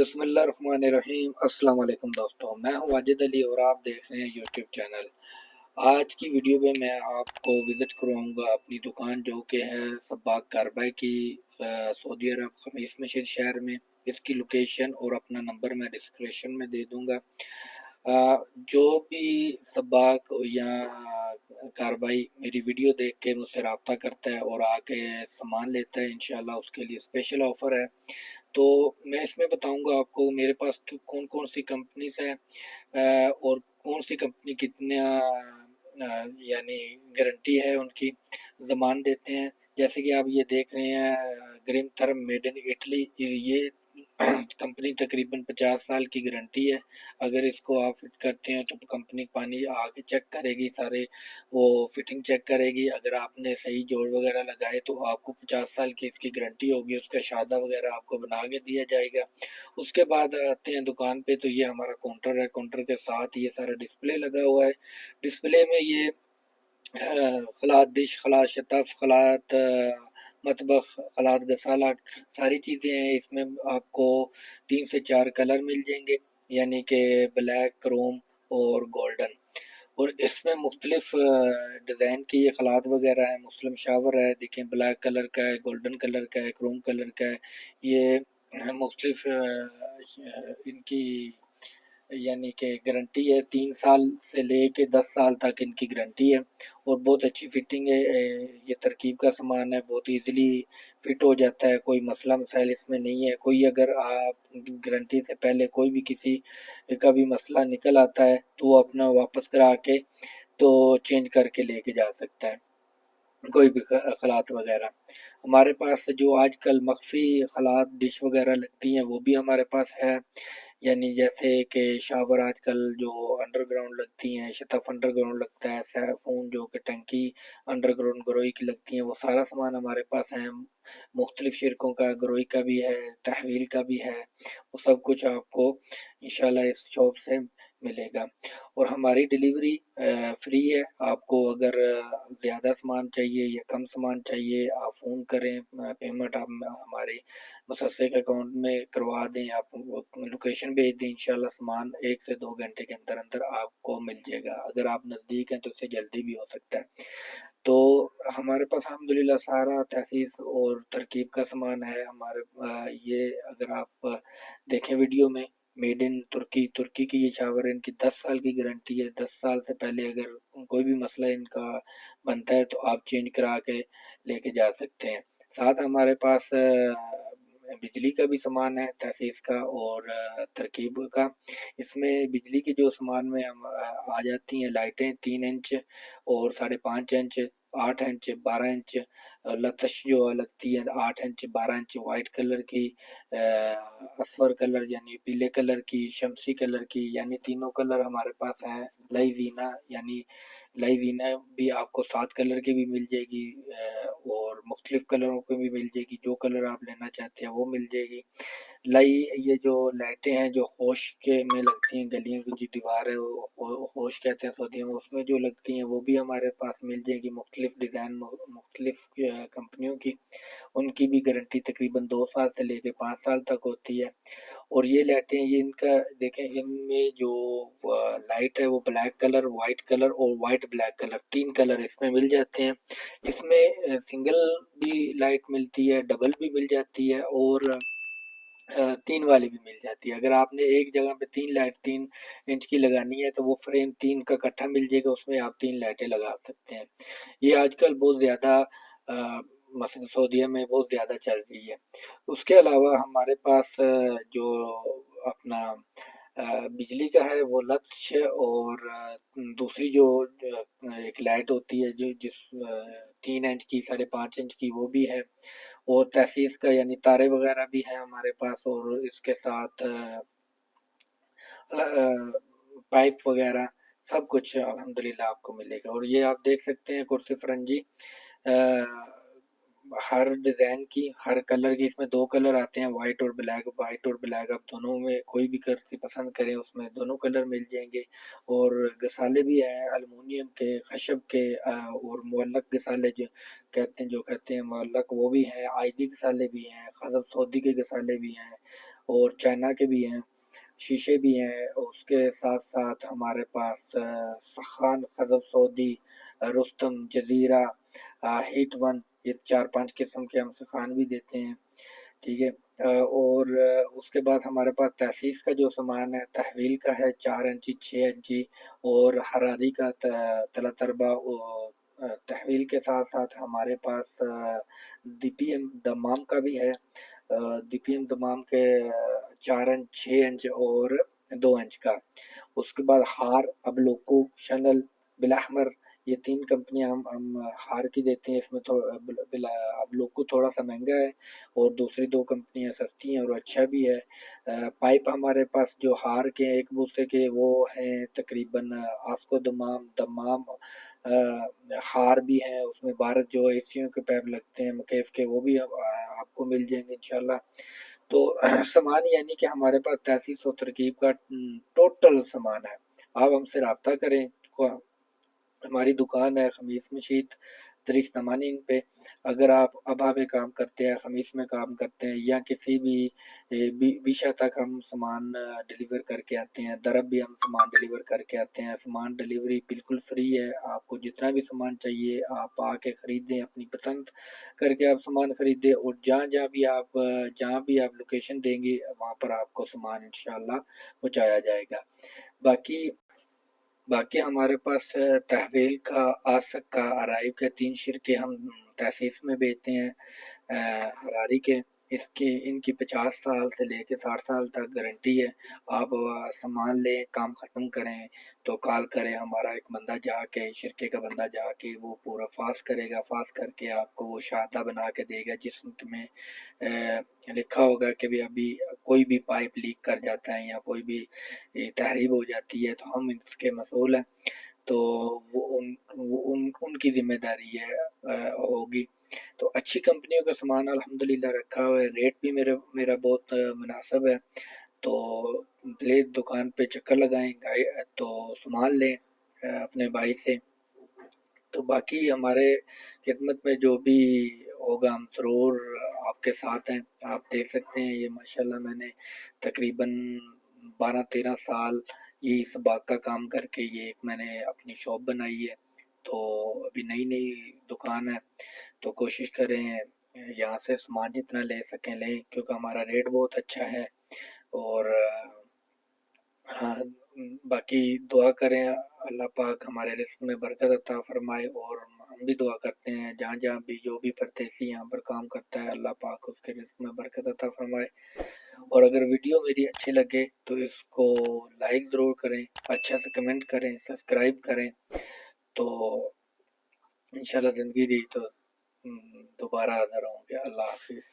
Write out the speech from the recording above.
بسم اللہ الرحمن الرحیم۔ السلام علیکم دوستوں، میں ہوں واجد علی اور آپ دیکھ رہے ہیں یوٹیوب چینل۔ آج کی ویڈیو میں آپ کو وزٹ کرواؤں گا اپنی دکان جو کہ ہے سباق کاربائی کی، سعودی عرب خمیس مشید شہر میں۔ اس کی لوکیشن اور اپنا نمبر میں ڈسکرپشن میں دے دوں گا۔ جو بھی سباق یا کاربائی میری ویڈیو دیکھ کے مجھ سے رابطہ کرتا ہے اور آ کے سامان لیتا ہے، انشاءاللہ اس کے لیے اسپیشل آفر ہے۔ تو میں اس میں بتاؤں گا آپ کو میرے پاس کون کون سی کمپنیز ہیں اور کون سی کمپنی کتنا یعنی گارنٹی ہے، ان کی ضمان دیتے ہیں۔ جیسے کہ آپ یہ دیکھ رہے ہیں grim theorem made in Italy, یہ کمپنی تقریباً 50 سال کی گارنٹی ہے۔ اگر اس کو آپ فٹ کرتے ہیں تو کمپنی پانی آ کے چیک کرے گی، سارے وہ فٹنگ چیک کرے گی۔ اگر آپ نے صحیح جوڑ وغیرہ لگائے تو آپ کو 50 سال کی اس کی گارنٹی ہوگی، اس کا شادہ وغیرہ آپ کو بنا کے دیا جائے گا۔ اس کے بعد آتے ہیں دکان پہ، تو یہ ہمارا کاؤنٹر ہے، کاؤنٹر کے ساتھ یہ سارا ڈسپلے لگا ہوا ہے۔ ڈسپلے میں یہ خلات ڈش، خلات شتف، خلات مطبخ، خلات غسالہ، ساری چیزیں ہیں۔ اس میں آپ کو 3 سے 4 کلر مل جائیں گے، یعنی کہ بلیک، کروم اور گولڈن۔ اور اس میں مختلف ڈیزائن کی یہ خلات وغیرہ ہے۔ مسلم شاور ہے، دیکھیں بلیک کلر کا ہے، گولڈن کلر کا ہے، کروم کلر کا ہے۔ یہ مختلف ان کی یعنی کہ گارنٹی ہے، 3 سال سے لے کے 10 سال تک ان کی گارنٹی ہے، اور بہت اچھی فٹنگ ہے۔ یہ ترکیب کا سامان ہے، بہت ایزیلی فٹ ہو جاتا ہے، کوئی مسئلہ مسائل اس میں نہیں ہے۔ کوئی اگر آپ گارنٹی سے پہلے کوئی بھی کسی کا بھی مسئلہ نکل آتا ہے تو وہ اپنا واپس کرا کے تو چینج کر کے لے کے جا سکتا ہے، کوئی بھی خلات وغیرہ۔ ہمارے پاس جو آج کل مخفی خلات ڈش وغیرہ لگتی ہیں وہ بھی ہمارے پاس ہے، یعنی جیسے کہ شاور آج کل جو انڈر گراؤنڈ لگتی ہیں، شتف انڈر گراؤنڈ لگتا ہے، سیفون جو کہ ٹنکی انڈر گراؤنڈ گروئی کی لگتی ہیں، وہ سارا سامان ہمارے پاس ہے۔ مختلف شرکوں کا، گروئی کا بھی ہے، تحویل کا بھی ہے، وہ سب کچھ آپ کو انشاءاللہ اس شاپ سے ملے گا۔ اور ہماری ڈیلیوری فری ہے۔ آپ کو اگر زیادہ سامان چاہیے یا کم سامان چاہیے، آپ فون کریں، پیمنٹ آپ ہمارے مسسک اکاؤنٹ میں کروا دیں، آپ لوکیشن بھیج دیں، انشاءاللہ سامان 1 سے 2 گھنٹے کے اندر اندر آپ کو مل جائے گا۔ اگر آپ نزدیک ہیں تو اس سے جلدی بھی ہو سکتا ہے۔ تو ہمارے پاس الحمدللہ سارا تحسیس اور ترکیب کا سامان ہے ہمارے۔ یہ اگر آپ دیکھیں ویڈیو میں، میڈ ان ترکی، ترکی کی یہ شاور ہے، ان کی 10 سال کی گارنٹی ہے۔ 10 سال سے پہلے اگر کوئی بھی مسئلہ ان کا بنتا ہے تو آپ چینج کرا کے لے کے جا سکتے ہیں۔ ساتھ ہمارے پاس بجلی کا بھی سامان ہے، تحسیس کا اور ترکیب کا۔ اس میں بجلی کے جو سامان میں آ جاتی ہیں لائٹیں 3 انچ اور 5.5 انچ، 8 انچ، 12 انچ لتش جو لگتی ہے، 8 انچ، 12 انچ وائٹ کلر کی، اصفر کلر یعنی پیلے کلر کی، شمسی کلر کی، یعنی تینوں کلر ہمارے پاس ہیں۔ لائی وینا یعنی لائی وینا بھی آپ کو 7 کلر کی بھی مل جائے گی، اور مختلف کلروں کی بھی مل جائے گی، جو کلر آپ لینا چاہتے ہیں وہ مل جائے گی۔ لائی یہ جو لائٹیں ہیں جو ہوش کے میں لگتی ہیں، گلیوں کی جو دیوار ہے وہ ہوش کہتے ہیں سعودی میں، اس میں جو لگتی ہیں وہ بھی ہمارے پاس مل جائے گی، مختلف ڈیزائن، مختلف کمپنیوں کی۔ ان کی بھی گارنٹی تقریباً 2 سال سے لے کے 5 سال تک ہوتی ہے۔ اور یہ لائٹیں، یہ ان کا دیکھیں، ان میں جو لائٹ ہے وہ بلیک کلر، وائٹ کلر اور وائٹ بلیک کلر، 3 کلر اس میں مل جاتے ہیں۔ اس میں سنگل بھی لائٹ ملتی ہے، ڈبل بھی مل جاتی ہے، اور 3 والی بھی مل جاتی ہے۔ اگر آپ نے ایک جگہ پہ 3 لائٹ 3 انچ کی لگانی ہے تو وہ فریم 3 کا اکٹھا مل جائے گا، اس میں آپ 3 لائٹیں لگا سکتے ہیں۔ یہ آج کل بہت زیادہ مثلا سعودیہ میں بہت زیادہ چل رہی ہے۔ اس کے علاوہ ہمارے پاس جو اپنا بجلی کا ہے وہ لکش، اور دوسری جو ایک لائٹ ہوتی ہے جو 3 انچ کی، 5.5 انچ کی، وہ بھی ہے۔ اور تحسیس کا یعنی تارے وغیرہ بھی ہیں ہمارے پاس، اور اس کے ساتھ پائپ وغیرہ سب کچھ الحمدللہ آپ کو ملے گا۔ اور یہ آپ دیکھ سکتے ہیں کرسی فرنجی، ہر ڈیزائن کی، ہر کلر کی، اس میں 2 کلر آتے ہیں، وائٹ اور بلیک۔ وائٹ اور بلیک آپ دونوں میں کوئی بھی کرسی پسند کریں، اس میں دونوں کلر مل جائیں گے۔ اور گسالے بھی ہیں الومنیم کے، خشب کے، اور معلق گسالے جو کہتے ہیں معلق، وہ بھی ہیں۔ آئی ڈی گسالے بھی ہیں، خزف سعودی کے گسالے بھی ہیں، اور چائنا کے بھی ہیں، شیشے بھی ہیں، اس کے ساتھ ساتھ ہمارے پاس سخان، خزف سعودی، رستم، جزیرہ، ہیٹ ون، یہ 4-5 قسم کے ہم سخان بھی دیتے ہیں، ٹھیک ہے۔ اور اس کے بعد ہمارے پاس تاسیس کا جو سامان ہے، تحویل کا ہے 4 انچی، 6 انچی، اور حراری کا تلا تربا، تحویل کے ساتھ ساتھ ہمارے پاس ڈی پی ایم دمام کا بھی ہے، ڈی پی ایم دمام کے 4 انچ، 6 انچ اور 2 انچ کا۔ اس کے بعد ہار، ابلوکو، شنل، بلاحمر، یہ 3 کمپنیاں ہم ہار کی دیتے ہیں۔ اس میں ابلوکو تھوڑا سا مہنگا ہے اور دوسری 2 کمپنیاں سستی ہیں اور اچھا بھی ہے۔ پائپ ہمارے پاس جو ہار کے ایک بوسے کے وہ ہیں تقریباً آسکو دمام ہار بھی ہیں، اس میں 12 جو ایسیوں کے پیپ لگتے ہیں مکیف کے، وہ بھی آپ کو مل جائیں گے انشاءاللہ۔ تو سامان یعنی کہ ہمارے پاس تاسیس و ترکیب کا ٹوٹل سامان ہے۔ آپ ہم سے رابطہ کریں، ہماری دکان ہے خمیس مشیت تاریخ 89 پہ۔ اگر آپ ابا میں کام کرتے ہیں، خمیس میں کام کرتے ہیں، یا کسی بھی بیشا تک ہم سامان ڈیلیور کر کے آتے ہیں، درب بھی ہم سامان ڈیلیور کر کے آتے ہیں۔ سامان ڈیلیوری بالکل فری ہے، آپ کو جتنا بھی سامان چاہیے آپ آ کے خریدیں، اپنی پسند کر کے آپ سامان خریدیں، اور جہاں بھی آپ لوکیشن دیں گے وہاں پر آپ کو سامان انشاءاللہ پہنچایا جائے گا۔ باقی ہمارے پاس تحویل کا، آسک کا، عرائب کے 3 شرکے ہم تاسیس میں بیچتے ہیں۔ حراری کے ان کی 50 سال سے لے کے 60 سال تک گارنٹی ہے۔ آپ سامان لیں، کام ختم کریں تو کال کریں، ہمارا ایک بندہ جا کے، شرکے کا بندہ جا کے وہ پورا فاس کرے گا، فاس کر کے آپ کو وہ شاہدہ بنا کے دے گا، جس میں لکھا ہوگا کہ ابھی کوئی بھی پائپ لیک کر جاتا ہے یا کوئی بھی تحریب ہو جاتی ہے تو ہم اس کے مسئول ہیں، تو وہ ان کی ذمہ داری ہوگی۔ تو اچھی کمپنیوں کا سامان الحمدللہ رکھا ہوا ہے، ریٹ بھی میرا بہت مناسب ہے۔ تو پلیز دکان پہ چکر لگائیں، تو سامان لیں اپنے بھائی سے۔ تو باقی ہمارے خدمت میں جو بھی ہوگا ہم ضرور آپ کے ساتھ ہیں۔ آپ دیکھ سکتے ہیں یہ ماشاءاللہ میں نے تقریباً 12-13 سال یہ اس باغ کا کام کر کے یہ میں نے اپنی شاپ بنائی ہے۔ تو ابھی نئی دکان ہے، تو کوشش کریں یہاں سے سامان جتنا لے سکیں لیں، کیونکہ ہمارا ریٹ بہت اچھا ہے۔ اور ہاں، باقی دعا کریں اللہ پاک ہمارے رزق میں برکت عطا فرمائے، اور ہم بھی دعا کرتے ہیں جہاں بھی جو بھی پردیسی یہاں پر کام کرتا ہے اللہ پاک اس کے رزق میں برکت عطا فرمائے۔ اور اگر ویڈیو میری اچھی لگے تو اس کو لائک ضرور کریں، اچھا سے کمنٹ کریں، سبسکرائب کریں، تو انشاءاللہ زندگی رہی تو دوبارہ حاضر ہوں گے۔ اللہ حافظ۔